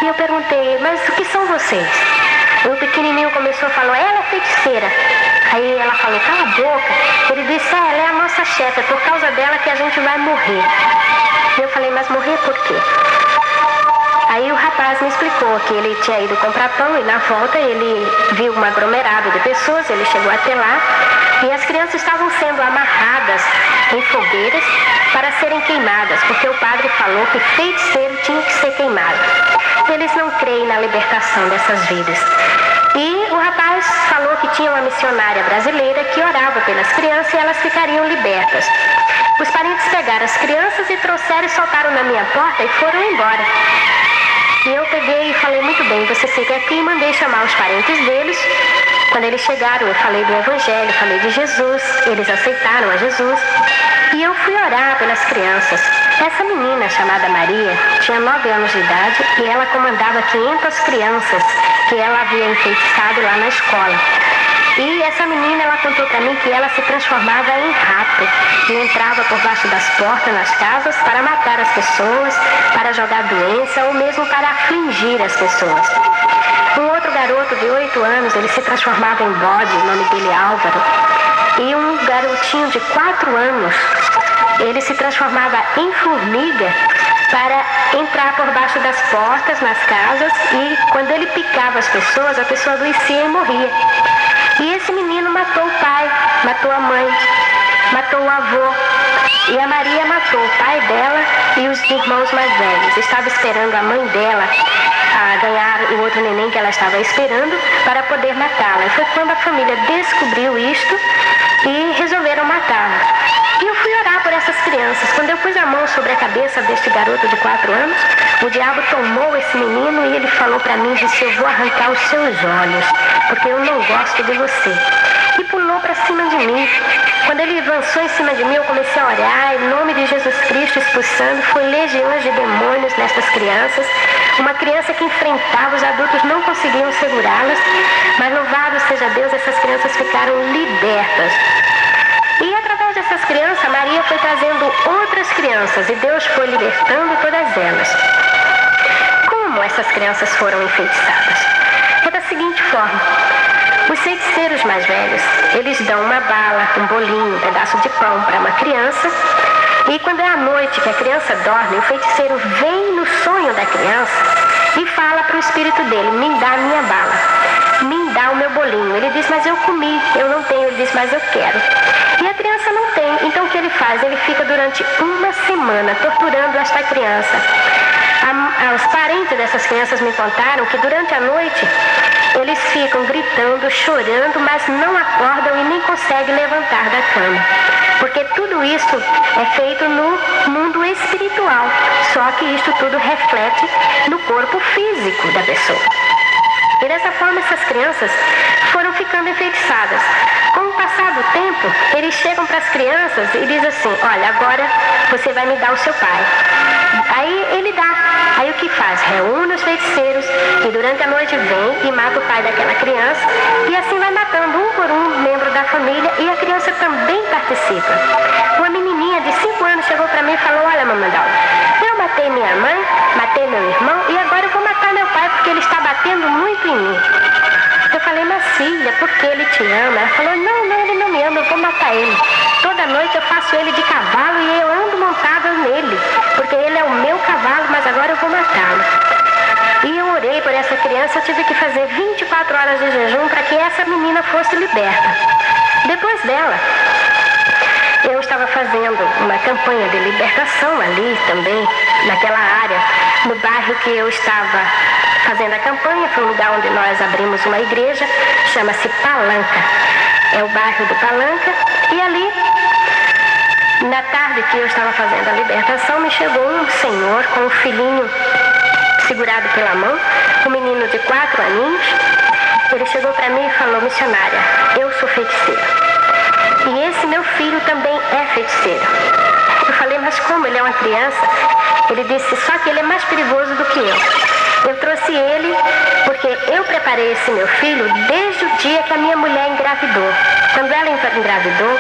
e eu perguntei: mas o que são vocês? O pequenininho começou a falar: ela é feiticeira. Aí ela falou: cala a boca. Ele disse: ela é a nossa chefe, é por causa dela que a gente vai morrer. E eu falei: mas morrer por quê? Aí o rapaz me explicou que ele tinha ido comprar pão e na volta ele viu um aglomerado de pessoas, ele chegou até lá e as crianças estavam sendo amarradas em fogueiras para serem queimadas, porque o padre falou que feiticeiro tinha que ser queimado. Eles não creem na libertação dessas vidas. E o rapaz falou que tinha uma missionária brasileira que orava pelas crianças e elas ficariam libertas. Os parentes pegaram as crianças e trouxeram e soltaram na minha porta e foram embora. E eu peguei e falei: muito bem, você fica aqui, e mandei chamar os parentes deles. Quando eles chegaram, eu falei do Evangelho, falei de Jesus, eles aceitaram a Jesus. E eu fui orar pelas crianças. Essa menina chamada Maria tinha 9 anos de idade e ela comandava 500 crianças que ela havia enfeitiçado lá na escola. E essa menina, ela contou para mim que ela se transformava em rato e entrava por baixo das portas nas casas para matar as pessoas, para jogar doença ou mesmo para afligir as pessoas. Um outro garoto de 8 anos, ele se transformava em bode, o nome dele é Álvaro. E um garotinho de 4 anos, ele se transformava em formiga para entrar por baixo das portas nas casas e quando ele picava as pessoas, a pessoa adoecia e morria. E esse menino matou o pai, matou a mãe, matou o avô. E a Maria matou o pai dela e os irmãos mais velhos. Estava esperando a mãe dela a ganhar o outro neném que ela estava esperando para poder matá-la. E foi quando a família descobriu isto e resolveram matá-la. E eu fui orar por essas crianças. Quando eu pus a mão sobre a cabeça deste garoto de 4 anos, o diabo tomou esse menino e ele falou para mim, disse: eu vou arrancar os seus olhos, porque eu não gosto de você. E pulou para cima de mim. Quando ele avançou em cima de mim, eu comecei a orar, em nome de Jesus Cristo, expulsando. Foi legiões de demônios nestas crianças. Uma criança que enfrentava os adultos não conseguiam segurá-las, mas louvado seja Deus, essas crianças ficaram libertas. E através dessas crianças, Maria foi trazendo outras crianças e Deus foi libertando todas elas. Como essas crianças foram enfeitiçadas? É da seguinte forma: os feiticeiros mais velhos, eles dão uma bala, um bolinho, um pedaço de pão para uma criança. E quando é à noite que a criança dorme, o feiticeiro vem no sonho da criança e fala para o espírito dele: me dá a minha bala, me dá o meu bolinho. Ele diz: mas eu comi, eu não tenho. Ele diz: mas eu quero. E a criança não tem. Então o que ele faz? Ele fica durante uma semana torturando esta criança. Os parentes dessas crianças me contaram que durante a noite eles ficam gritando, chorando, mas não acordam e nem conseguem levantar da cama. Porque tudo isso é feito no mundo espiritual, só que isto tudo reflete no corpo físico da pessoa. E dessa forma essas crianças foram ficando enfeitiçadas. Com o passar do tempo, eles chegam para as crianças e dizem assim: olha, agora você vai me dar o seu pai. Aí ele dá. Aí o que faz? Reúne os feiticeiros e durante a noite vem e mata o pai daquela criança. E assim vai matando um por um membro da família e a criança também participa. Uma menininha de 5 anos chegou para mim e muito em mim. Eu falei, mas filha, por que ele te ama? Ela falou, não, ele não me ama, eu vou matar ele. Toda noite eu faço ele de cavalo e eu ando montada nele, porque ele é o meu cavalo, mas agora eu vou matá-lo. E eu orei por essa criança, eu tive que fazer 24 horas de jejum para que essa menina fosse liberta. Depois dela, eu estava fazendo uma campanha de libertação ali também, naquela área, no bairro que eu estava fazendo a campanha. Foi um lugar onde nós abrimos uma igreja, chama-se Palanca. É o bairro do Palanca. E ali, na tarde que eu estava fazendo a libertação, me chegou um senhor com um filhinho segurado pela mão, um menino de 4 aninhos. Ele chegou para mim e falou, missionária, eu sou feiticeira. E esse meu filho também é feiticeiro. Eu falei, mas como? Ele é uma criança? Ele disse, só que ele é mais perigoso do que eu. Eu trouxe ele porque eu preparei esse meu filho desde o dia que a minha mulher engravidou. Quando ela engravidou,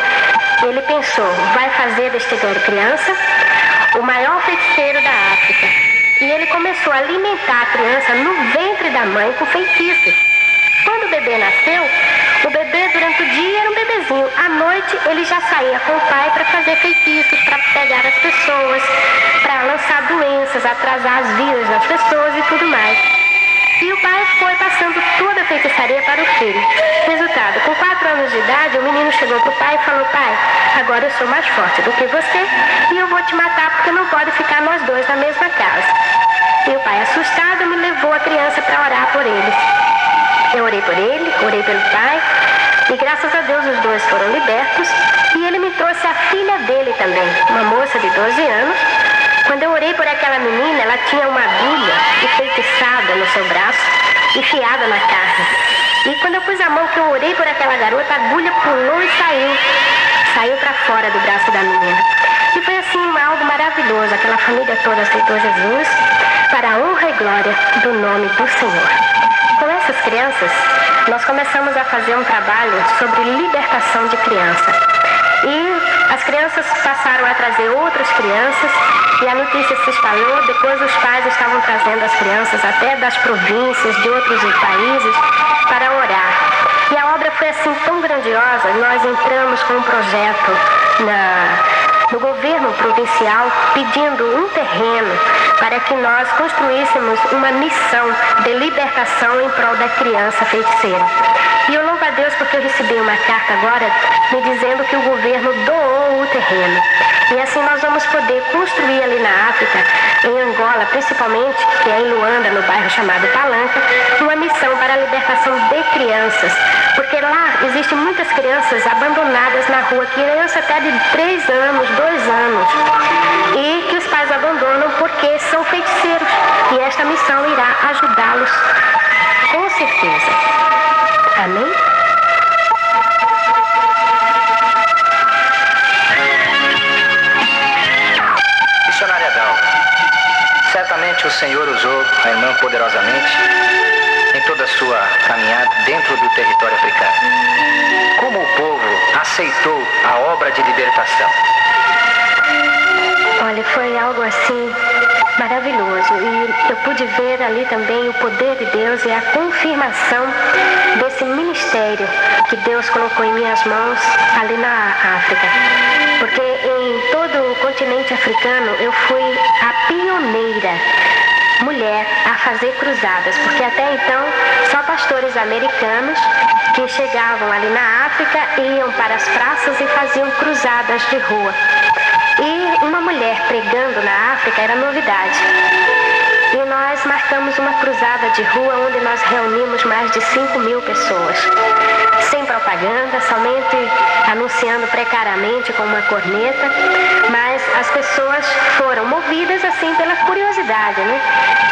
ele pensou, vai fazer deste criança o maior feiticeiro da África. E ele começou a alimentar a criança no ventre da mãe com feitiços. Quando o bebê nasceu, o bebê durante o dia era um bebezinho. À noite ele já saía com o pai para fazer feitiços, para pegar as pessoas, para lançar doenças, atrasar as vidas das pessoas e tudo mais. E o pai foi passando toda a feitiçaria para o filho. Resultado, com 4 anos de idade, o menino chegou para o pai e falou, pai, agora eu sou mais forte do que você e eu vou te matar porque não pode ficar nós dois na mesma casa. E o pai, assustado, me levou a criança para orar por eles. Eu orei por ele, orei pelo pai, e graças a Deus os dois foram libertos, e ele me trouxe a filha dele também, uma moça de 12 anos. Quando eu orei por aquela menina, ela tinha uma agulha enfeitiçada no seu braço, enfiada na carne. E quando eu pus a mão que eu orei por aquela garota, a agulha pulou e saiu para fora do braço da menina. E foi assim algo maravilhoso, aquela família toda aceitou Jesus, para a honra e glória do nome do Senhor. Com essas crianças, nós começamos a fazer um trabalho sobre libertação de criança. E as crianças passaram a trazer outras crianças e a notícia se espalhou. Depois os pais estavam trazendo as crianças até das províncias, de outros países, para orar. E a obra foi assim tão grandiosa, nós entramos com um projeto no governo provincial pedindo um terreno para que nós construíssemos uma missão de libertação em prol da criança feiticeira. E eu louvo a Deus porque eu recebi uma carta agora me dizendo que o governo doou o terreno. E assim nós vamos poder construir ali na África, em Angola principalmente, que é em Luanda, no bairro chamado Palanca, uma missão para a libertação de crianças. Porque lá existem muitas crianças abandonadas na rua, criança até de 3 anos, 2 anos, e que os pais abandonam porque são feiticeiros. E esta missão irá ajudá-los, com certeza. Amém? Missionária Dalva, certamente o Senhor usou a irmã poderosamente em toda a sua caminhada dentro do território africano. Como o povo aceitou a obra de libertação? Olha, foi algo assim maravilhoso. E eu pude ver ali também o poder de Deus e a confirmação desse ministério que Deus colocou em minhas mãos ali na África. Porque em todo o continente africano eu fui a pioneira mulher a fazer cruzadas, porque até então só pastores americanos que chegavam ali na África iam para as praças e faziam cruzadas de rua. E uma mulher pregando na África era novidade. E nós marcamos uma cruzada de rua onde nós reunimos mais de 5.000 pessoas. Sem propaganda, somente anunciando precariamente com uma corneta, mas as pessoas foram movidas assim pela curiosidade, né?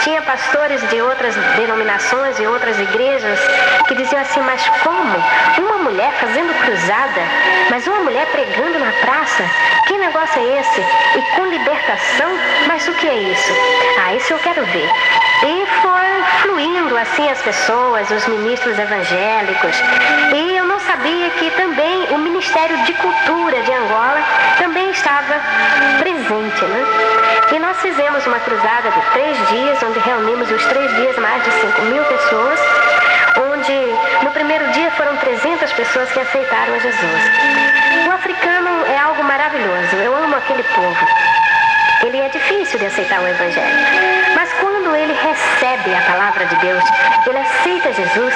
Tinha pastores de outras denominações e outras igrejas que diziam assim, mas como? Uma mulher fazendo cruzada? Mas uma mulher pregando na praça? Que negócio é esse? E com libertação? Mas o que é isso? Ah, isso eu quero ver. E foi fluindo assim as pessoas, os ministros evangélicos. E eu não sabia que também o Ministério de Cultura de Angola também estava presente, né? E nós fizemos uma cruzada de 3 dias, onde reunimos os 3 dias mais de 5.000 pessoas. primeiro dia foram 300 pessoas que aceitaram a Jesus. O africano é algo maravilhoso. Eu amo aquele povo. Ele é difícil de aceitar o Evangelho. Mas quando ele recebe a palavra de Deus, ele aceita Jesus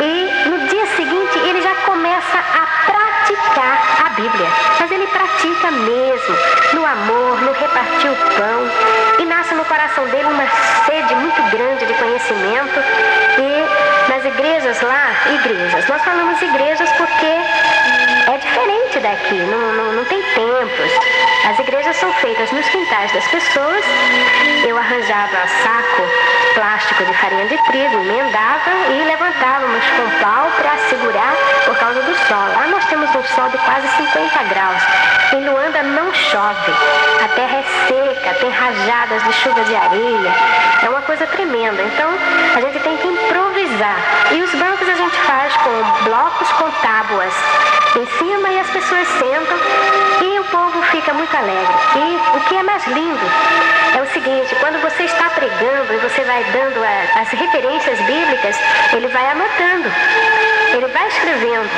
e no dia seguinte ele já começa a praticar a Bíblia. Mas ele pratica mesmo, no amor, no repartir o pão. E nasce no coração dele uma sede muito grande de conhecimento. E nas igrejas lá, nós falamos igrejas porque é diferente daqui, não tem templos. As igrejas são feitas nos quintais das pessoas. Eu arranjava saco plástico de farinha de trigo, emendava e levantávamos com pau para segurar por causa do sol. Lá nós temos um sol de quase 50 graus. Em Luanda não chove, a terra é seca, tem rajadas de chuva de areia. É uma coisa tremenda. Então a gente tem que improvisar. E os bancos a gente faz com blocos com tábuas em cima e as pessoas sentam e o povo fica muito alegre. E o que é mais lindo é o seguinte: quando você está pregando e você vai dando as referências bíblicas, ele vai anotando, ele vai escrevendo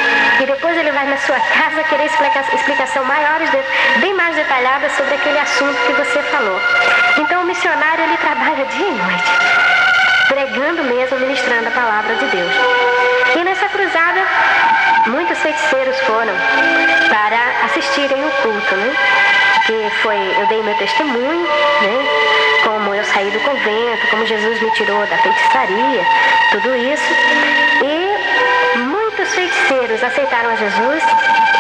e depois ele vai na sua casa querer explicação maiores, bem mais detalhada sobre aquele assunto que você falou. Então o missionário ele trabalha dia e noite, pregando mesmo, ministrando a palavra de Deus. E nessa cruzada, muitos feiticeiros foram para assistirem o culto, né? Eu dei meu testemunho, né? Como eu saí do convento, como Jesus me tirou da feitiçaria, tudo isso. E muitos feiticeiros aceitaram a Jesus.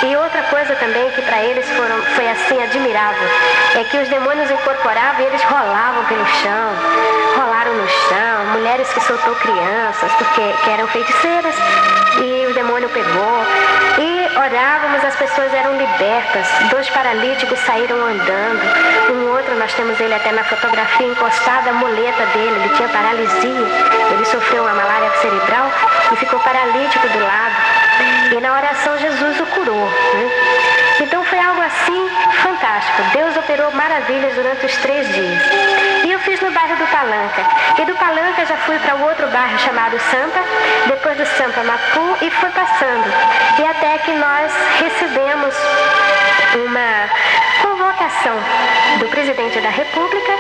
E outra coisa também que para eles foi assim admirável, é que os demônios incorporavam e eles rolavam pelo chão, rolaram no chão, mulheres que soltou crianças, que eram feiticeiras, e o demônio pegou. E orávamos, as pessoas eram libertas, 2 paralíticos saíram andando, um outro, nós temos ele até na fotografia, encostado à muleta dele, ele tinha paralisia, ele sofreu uma malária cerebral e ficou paralítico do lado. E na oração Jesus o curou, né? Então foi algo assim fantástico. Deus operou maravilhas durante os 3 dias. E eu fiz no bairro do Palanca. E do Palanca já fui para o outro bairro chamado Sampa, depois do Sampa Mapu, e fui passando. E até que nós recebemos uma convocação do presidente da República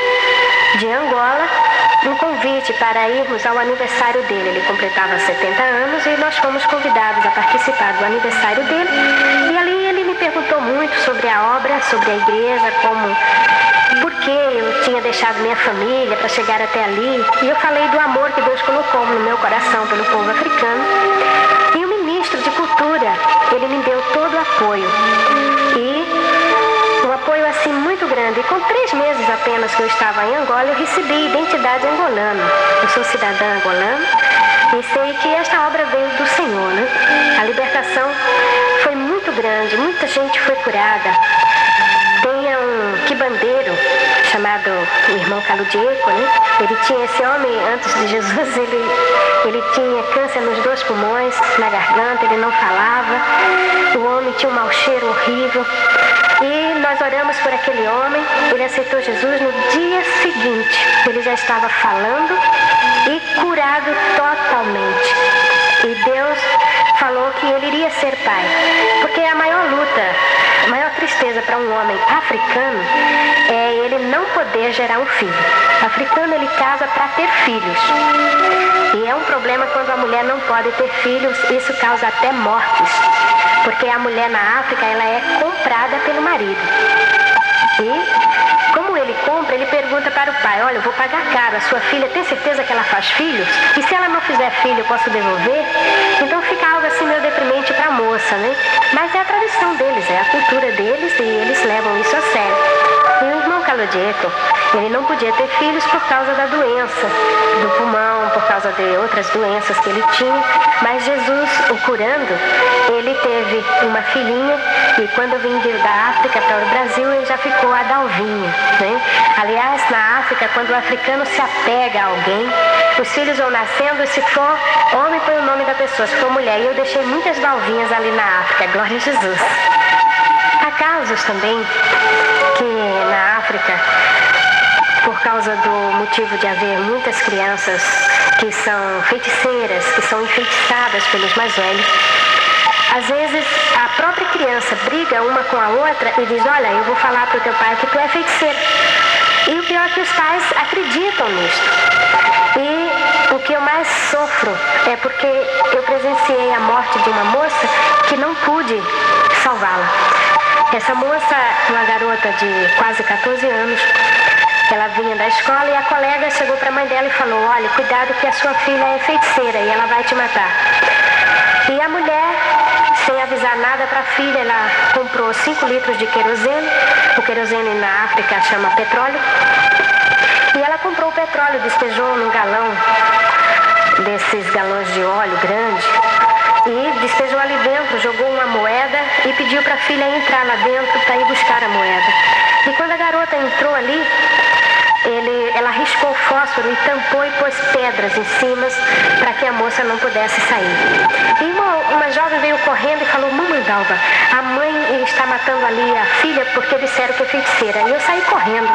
de Angola, um convite para irmos ao aniversário dele. Ele completava 70 anos e nós fomos convidados a participar do aniversário dele. E ali ele me perguntou muito sobre a obra, sobre a igreja, por que eu tinha deixado minha família para chegar até ali. E eu falei do amor que Deus colocou no meu coração pelo povo africano. E o ministro de Cultura, ele me deu todo o apoio. E um apoio assim muito grande. E com 3 meses apenas que eu estava em Angola, eu recebi identidade angolana. Eu sou cidadã angolana e sei que esta obra veio do Senhor, né? A libertação foi muito grande, muita gente foi curada. Tem um quibandeiro chamado o irmão Caludieco, né? Esse homem, antes de Jesus, ele tinha câncer nos 2 pulmões, na garganta, ele não falava. O homem tinha um mau cheiro horrível. E nós oramos por aquele homem, ele aceitou Jesus. No dia seguinte, ele já estava falando e curado totalmente. E Deus falou que ele iria ser pai, porque a maior luta, a maior tristeza para um homem africano é ele não poder gerar um filho. O africano, ele casa para ter filhos. E é um problema quando a mulher não pode ter filhos, isso causa até mortes. Porque a mulher na África, ela é comprada pelo marido. E como ele compra, ele pergunta para o pai: olha, eu vou pagar caro, a sua filha tem certeza que ela faz filhos? E se ela não fizer filho, eu posso devolver? Então fica algo assim meio deprimente para a moça, né? Mas é a tradição deles, é a cultura deles e eles levam isso a sério. E o irmão Caludieco, ele não podia ter filhos por causa da doença do pulmão, por causa de outras doenças que ele tinha, mas Jesus, o curando, ele teve uma filhinha e quando eu vim da África para o Brasil, ele já ficou a Dalvinha, né? Aliás, na África, quando o africano se apega a alguém, os filhos vão nascendo, se for homem, põe o nome da pessoa, se for mulher. E eu deixei muitas Dalvinhas ali na África, glória a Jesus. Há casos também que na África, por causa do motivo de haver muitas crianças que são feiticeiras, que são enfeitiçadas pelos mais velhos. Às vezes a própria criança briga uma com a outra e diz: olha, eu vou falar para o teu pai que tu é feiticeiro. E o pior é que os pais acreditam nisto. E o que eu mais sofro é porque eu presenciei a morte de uma moça que não pude salvá-la. Essa moça, uma garota de quase 14 anos, ela vinha da escola e a colega chegou para a mãe dela e falou: olha, cuidado que a sua filha é feiticeira e ela vai te matar. E a mulher, sem avisar nada para a filha, ela comprou 5 litros de querosene. O querosene na África chama petróleo. E ela comprou o petróleo, despejou num galão, desses galões de óleo grande, e despejou ali dentro, jogou uma moeda e pediu para a filha entrar lá dentro para ir buscar a moeda. E quando a garota entrou ali, ela riscou o fósforo e tampou e pôs pedras em cima para que a moça não pudesse sair. E uma jovem veio correndo e falou: mamãe Dalva, a mãe está matando ali a filha porque disseram que é feiticeira. E eu saí correndo,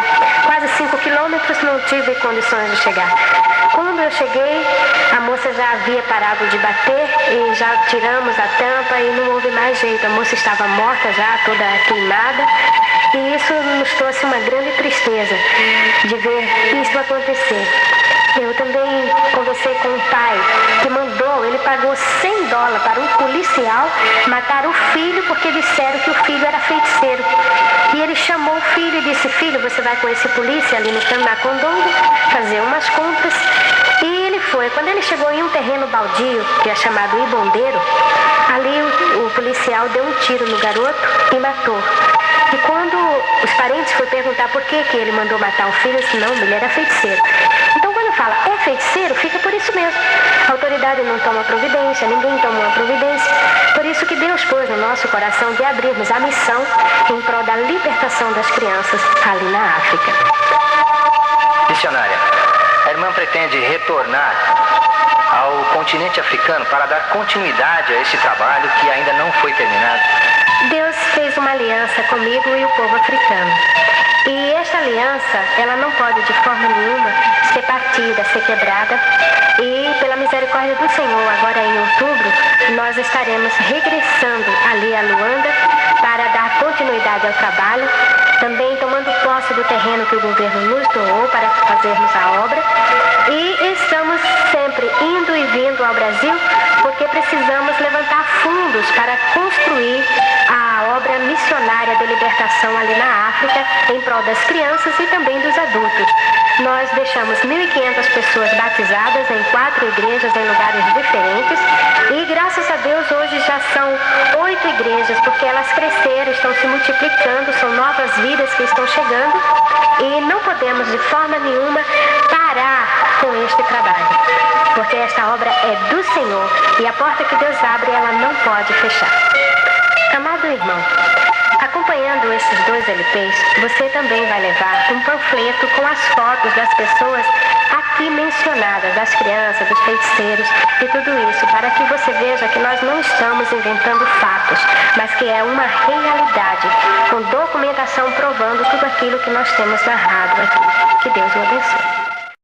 quase 5 quilômetros, não tive condições de chegar. Quando eu cheguei, a moça já havia parado de bater e já tiramos a tampa e não houve mais jeito. A moça estava morta já, toda queimada. E isso nos trouxe uma grande tristeza de ver isso acontecer. Eu também conversei com um pai que ele pagou $100 para um policial matar o filho porque disseram que o filho era feiticeiro. E ele chamou o filho e disse: filho, você vai com esse polícia ali no Canacondongo fazer umas compras. E ele foi. Quando ele chegou em um terreno baldio, que é chamado Ibondeiro, ali o policial deu um tiro no garoto e matou. E quando os parentes foram perguntar por que ele mandou matar o filho, eu disse: não, ele era feiticeiro. Então quando fala é feiticeiro, fica por isso mesmo. A autoridade não toma providência, ninguém toma uma providência. Por isso que Deus pôs no nosso coração de abrirmos a missão em prol da libertação das crianças ali na África. Missionária, a irmã pretende retornar ao continente africano para dar continuidade a esse trabalho que ainda não foi terminado. Deus fez uma aliança comigo e o povo africano. E esta aliança, ela não pode de forma nenhuma ser partida, ser quebrada. E pela misericórdia do Senhor, agora em outubro, nós estaremos regressando ali a Luanda para dar continuidade ao trabalho, também tomando posse do terreno que o governo nos doou para fazermos a obra. E estamos sempre indo e vindo ao Brasil porque precisamos levantar fundos para construir a obra missionária de libertação ali na África em prol das crianças e também dos adultos. Nós deixamos 1.500 pessoas batizadas em 4 igrejas em lugares diferentes e graças a Deus hoje já são 8 igrejas porque elas cresceram, estão se multiplicando, são novas vidas que estão chegando e não podemos de forma nenhuma parar com este trabalho, porque esta obra é do Senhor e a porta que Deus abre ela não pode fechar. Amado irmão, acompanhando esses 2 LPs, você também vai levar um panfleto com as fotos das pessoas aqui mencionadas, das crianças, dos feiticeiros e tudo isso, para que você veja que nós não estamos inventando fatos, mas que é uma realidade, com documentação provando tudo aquilo que nós temos narrado aqui. Que Deus o abençoe.